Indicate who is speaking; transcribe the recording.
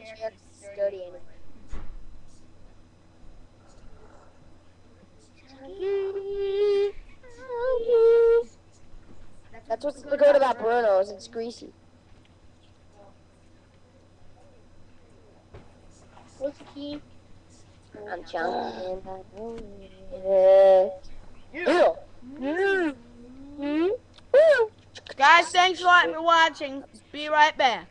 Speaker 1: touch here 'cause it's dirty anyway. That's what's the good about Bruno's. It's greasy.
Speaker 2: What's the key?
Speaker 1: I'm jumping. Yeah.
Speaker 3: Guys, thanks for watching. Be right back.